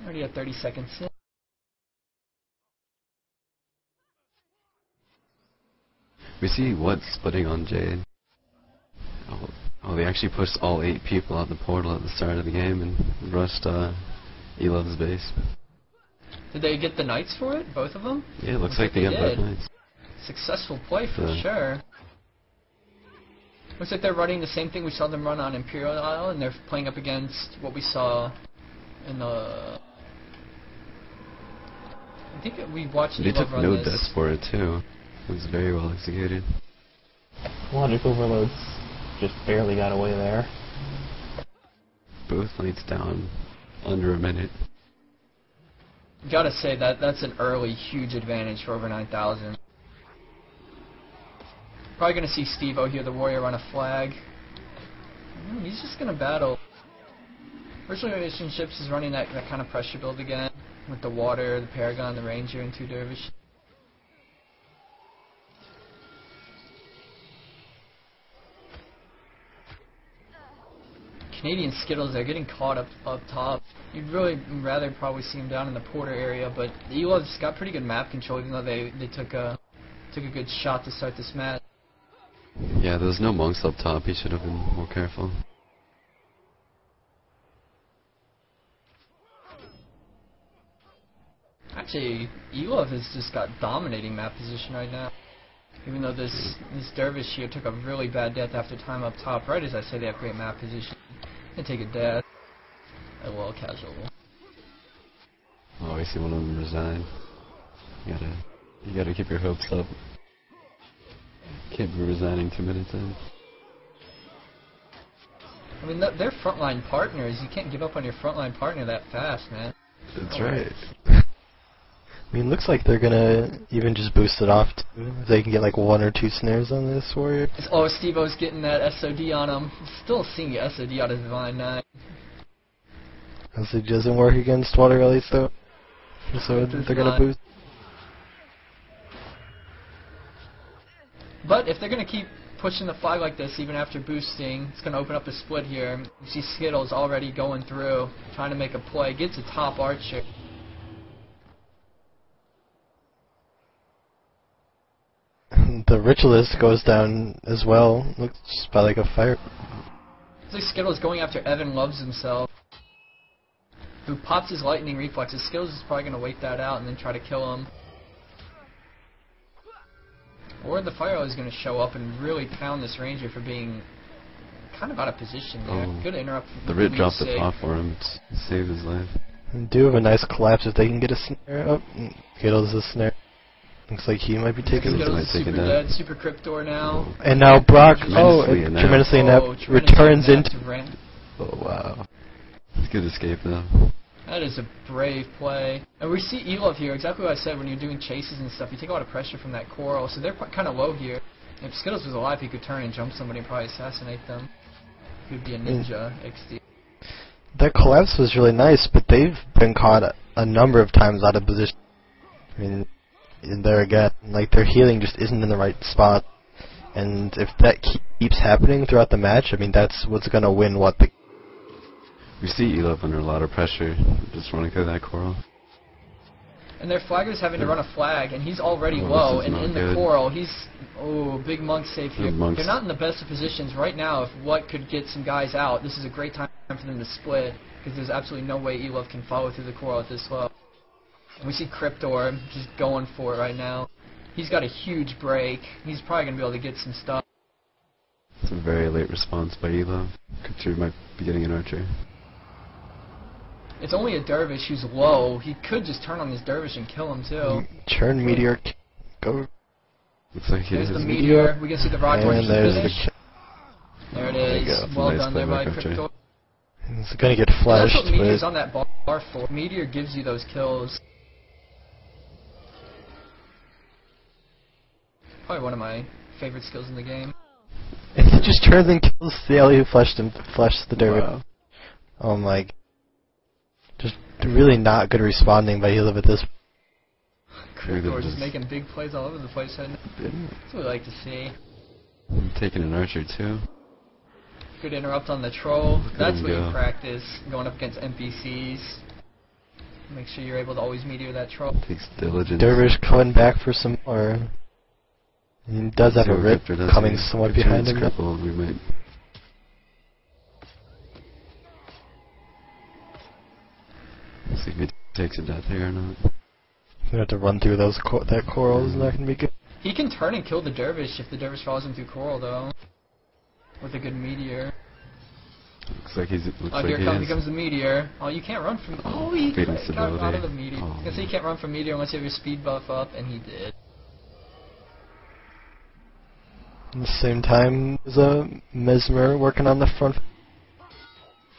Already at 30 seconds in. We see what splitting on Jade. Oh, they actually pushed all 8 people out the portal at the start of the game and rushed eLuv's base. Did they get the knights for it? Both of them? Yeah, it looks like they got both knights. Successful play for sure. Looks like they're running the same thing we saw them run on Imperial Isle, and they're playing up against what we saw in the... I think we watched They took eLuv run no this. deaths for it too. It was very well executed. Logic overloads just barely got away there. Both knights down under a minute. Gotta say that's an early huge advantage for over 9,000. Probably gonna see Steve-O here, the warrior, run a flag. He's just gonna battle. Virtual Relationships is running that kind of pressure build again with the water, the Paragon, the Ranger, and 2 Dervish. Canadian Skittles, they're getting caught up top. You'd really rather probably see them down in the Porter area, but the eLuv's got pretty good map control, even though they took a good shot to start this match. Yeah, there was no monks up top. He should have been more careful. Actually, eLuv has just got dominating map position right now. Even though this Dervish here took a really bad death after time up top, right as I say they have great map position. They take a death. LOL casual. Oh, I see one of them resign. You gotta keep your hopes up. Can't be resigning 2 minutes in. I mean, they're frontline partners. You can't give up on your frontline partner that fast, man. That's right. I mean, looks like they're gonna even just boost it off too. If they can get like 1 or 2 snares on this warrior. Oh, Steve-O's getting that SOD on him. Still seeing the SOD out of Divine 9. As it doesn't work against water rallies though. So they're gonna boost. But if they're gonna keep pushing the flag like this even after boosting, it's gonna open up a split here. You see Skittles already going through, trying to make a play. Gets a top archer. The Ritualist goes down as well. Looks by like a fire. Looks like Skittles going after Evan Loves himself, who pops his lightning reflexes. Skittles is probably gonna wait that out and then try to kill him. Or the Fire is going to show up and really pound this Ranger for being kind of out of position there. Oh, good interrupt. The Rit dropped the pop for him to save his life. And do have a nice collapse if they can get a snare up. Skittles a snare. Looks like he might be taking it. Skittles is super dead. Super Cryptor now. And now Brock, tremendously inept, returns into... Oh wow. It's a good escape though. That is a brave play. And we see eLuv here, exactly what I said, when you're doing chases and stuff, you take a lot of pressure from that coral, so they're kind of low here. If Skittles was alive, he could turn and jump somebody and probably assassinate them. He would be a ninja XD. That collapse was really nice, but they've been caught a number of times out of position. I mean, there again, like their healing just isn't in the right spot. And if that keeps happening throughout the match, I mean, that's what's going to win what the... We see eLuv under a lot of pressure, just running through that coral. And their flagger's having to run a flag, and he's already low, and in the coral, he's... Oh, big monk save here. They're not in the best of positions right now. If what could get some guys out, this is a great time for them to split, because there's absolutely no way eLuv can follow through the coral at this low. And we see Cryptor just going for it right now. He's got a huge break. He's probably going to be able to get some stuff. It's a very late response by eLuv. Cryptor might be getting an archer. It's only a Dervish who's low. He could just turn on this Dervish and kill him too. Turn Meteor. Go. Looks like There's the Meteor. We can see the rock torch And there's finish. There it is. Well Nice done there by Cryptor. It's gonna get flashed. That's what Meteor's on that bar for. Meteor gives you those kills. Probably one of my favorite skills in the game. And he just turns and kills the alley who flashed the Dervish. Wow. Oh my. Just really not good responding by eLuv at this. Cryptor just making big plays all over the place. That's what we like to see. Taking an archer too. Good interrupt on the troll. That's what you practice, going up against NPCs. Make sure you're able to always meteor that troll. Takes diligence. Dervish coming back for some more. He does have a rip coming somewhat behind him. Crippled, we might. See if he takes a death here or not. You have to run through those that coral. Isn't that gonna be good? He can turn and kill the dervish if the dervish follows him through coral, though. With a good meteor. Looks like he's. Here comes the meteor. Oh, you can't run from. Oh, he got out of the meteor. I was gonna say you can't run from meteor unless you have your speed buff up, and he did. At the same time, there's a Mesmer working on the front,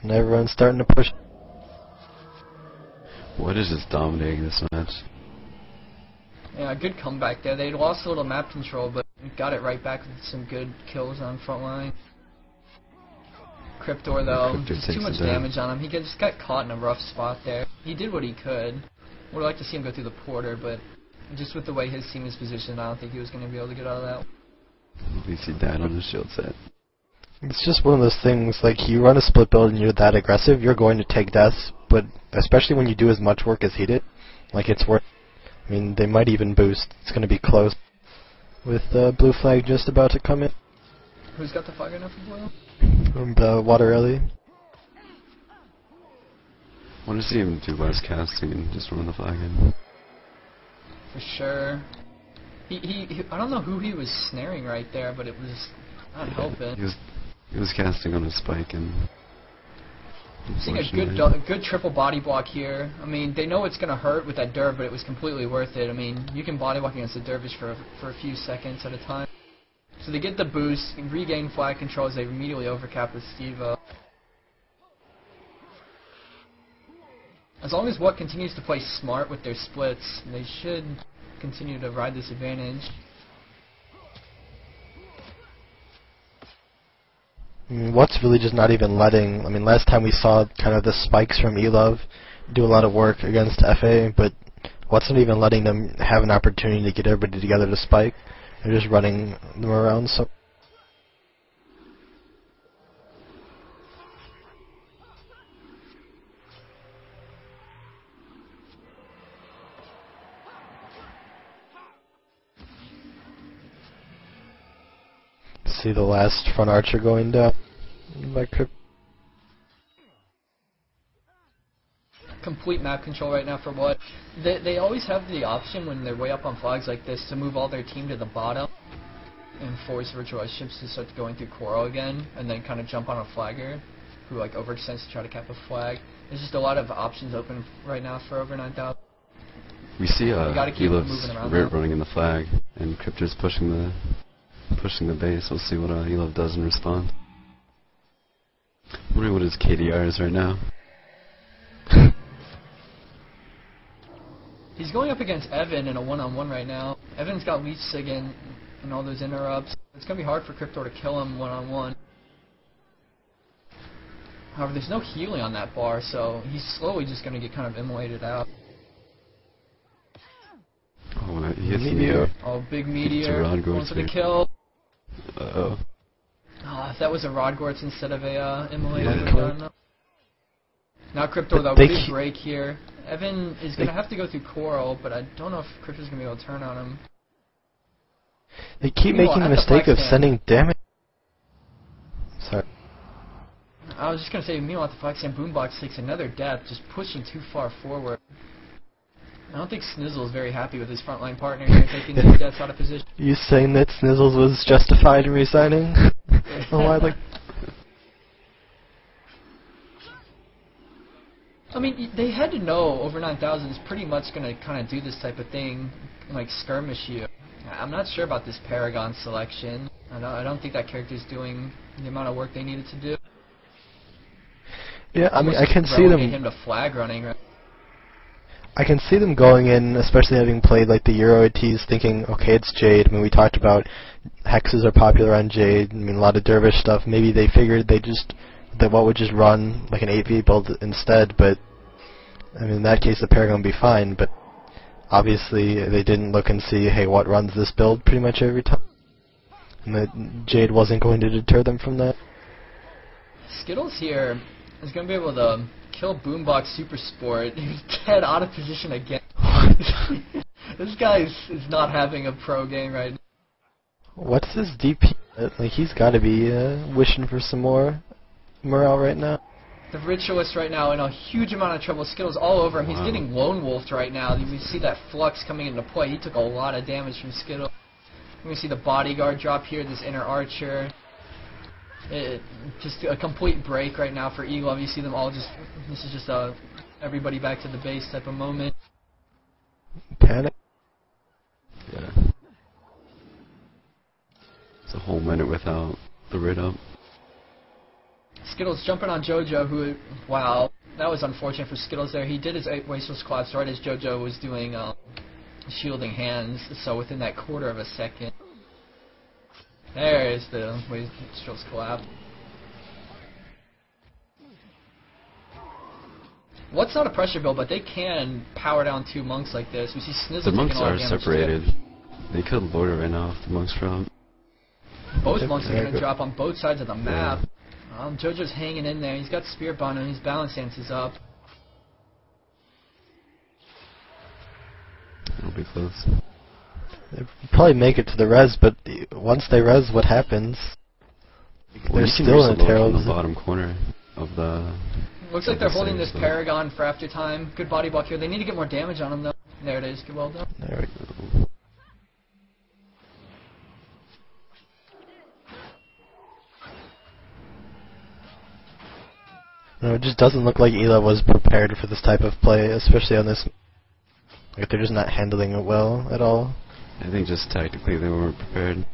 and everyone's starting to push. What is just dominating this match? Yeah, good comeback there. They lost a little map control, but got it right back with some good kills on front line. Cryptor, though, just too much damage on him. He just got caught in a rough spot there. He did what he could. Would like to see him go through the porter, but just with the way his team is positioned, I don't think he was going to be able to get out of that. At least he died on his shield set. It's just one of those things, like, you run a split build and you're that aggressive, you're going to take deaths, but especially when you do as much work as he did, like, it's worth. I mean, they might even boost. It's going to be close. With blue flag just about to come in. Who's got the flag right now for blue? The water alley. I want to see him do less casting and just run the flag in. For sure. He I don't know who he was snaring right there, but it was not helping. He was casting on a spike and. Seeing a good triple body block here. I mean, they know it's gonna hurt with that derv, but it was completely worth it. I mean, you can body block against the dervish for a few seconds at a time. So they get the boost, and regain flag control as they immediately overcap with Steve-O. As long as What continues to play smart with their splits, they should continue to ride this advantage. I mean, What's really just not even letting. I mean, last time we saw kind of the spikes from eLuv do a lot of work against FA, but What's not even letting them have an opportunity to get everybody together to spike. They're just running them around. So. See the last front archer going down. Complete map control right now for What. They always have the option when they're way up on flags like this to move all their team to the bottom and force virtual ships to start going through coral again, and then kind of jump on a flagger who like overextends to try to cap a flag. There's just a lot of options open right now for over 9,000. We see eLuv's Rirt running in the flag, and Cryptor's pushing the base. We'll see what eLuv does in response. I'm wondering what his KDR is right now. He's going up against Evan in a one-on-one right now. Evan's got Leech Sig and all those interrupts. It's going to be hard for Cryptor to kill him one-on-one. However, there's no healing on that bar, so he's slowly just going to get kind of immolated out. Oh, he hits meteor. Oh, big meteor. Going for the kill. Uh-oh. Oh, if that was a Rodgorts instead of a immolated, yeah. Now Cryptor, though, big break here. Evan is going to have to go through coral, but I don't know if Cryptor's going to be able to turn on him. They keep making the mistake of sending damage. Sorry. I was just going to say, meanwhile, the flag stand Boombox takes another death, just pushing too far forward. I don't think Snizzle is very happy with his frontline partner here, taking these deaths out of position. You saying that Snizzles was justified in resigning? Oh, I like. I mean, they had to know over 9,000 is pretty much going to kind of do this type of thing, like skirmish you. I'm not sure about this Paragon selection. I don't think that character's doing the amount of work they needed to do. Yeah, I mean, I can see them. Him to flag running. Right? I can see them going in, especially having played like the Euro ATs, thinking, okay, it's Jade. I mean, we talked about hexes are popular on Jade. I mean, a lot of Dervish stuff. Maybe they figured that What would just run like an 8v build instead, but I mean, in that case the Paragon would be fine, but obviously they didn't look and see, hey, What runs this build pretty much every time, and that Jade wasn't going to deter them from that. Skittles here is going to be able to kill Boombox Super Sport. He's dead out of position again. This guy is not having a pro game right now. What's this DP? Like, he's got to be wishing for some more morale right now. The Ritualist right now in a huge amount of trouble. Skittles all over him. He's getting lone wolfed right now. You see that flux coming into play. He took a lot of damage from Skittles. We're going to see the bodyguard drop here, this inner archer. Just a complete break right now for eLuv. You see them all just, this is just a everybody back to the base type of moment. Panic. Yeah. It's a whole minute without the rid up. Skittles jumping on JoJo, who, wow, that was unfortunate for Skittles there. He did his Wasteless collapse right as JoJo was doing shielding hands, so within that quarter of a second. There's the Wasteless collapse. What's not a pressure build, but they can power down 2 monks like this. We see Snizzle The taking monks a lot are of damage separated. too. They could load it right now if the monks drop. Both monks are going to drop on both sides of the map. Yeah. JoJo's hanging in there. He's got Spirit Bond and his balance stance is up. It'll be close. They'll probably make it to the res, but once they res, what happens? They're still in a terrible position. The bottom corner of the... Looks like they're holding this Paragon for after time. Good body block here. They need to get more damage on him though. There it is. Good, well done. There we go. No, it just doesn't look like eLuv was prepared for this type of play, especially on this. Like, they're just not handling it well at all. I think just tactically they weren't prepared.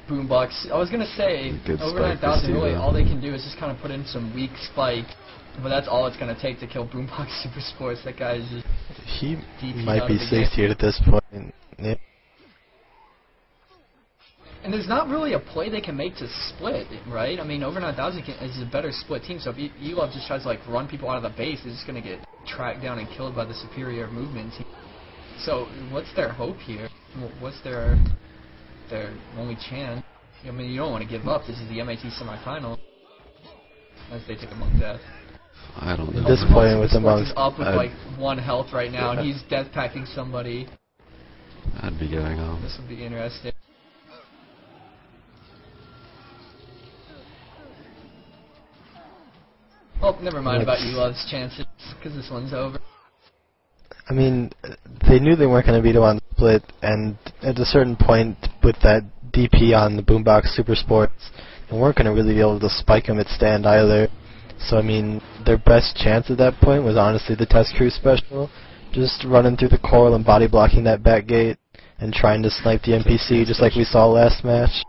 Boombox. I was gonna say, over 9,000 really, all they can do is just kind of put in some weak spike, but that's all it's gonna take to kill Boombox Super Sports. That guy is just... He might be safe here at this point. Yeah. And there's not really a play they can make to split, right? I mean, over 9,000 is a better split team, so if eLuv just tries to like run people out of the base, they're just gonna get tracked down and killed by the superior movement team. So, what's their hope here? What's their only chance? I mean, you don't want to give up. This is the MAT semifinal. As they take a monk death. I don't know. Disappointing with the monks. Is up with like 1 health right now, and he's death packing somebody. I'd be going off. This would be interesting. Oh, never mind about eLuv's chances, because this one's over. I mean, they knew they weren't going to beat him on split, and at a certain point with that DP on the Boombox Super Sports, they weren't going to really be able to spike him at stand either. So, I mean, their best chance at that point was honestly the Test Crew special, just running through the coral and body blocking that back gate and trying to snipe the NPC just like we saw last match.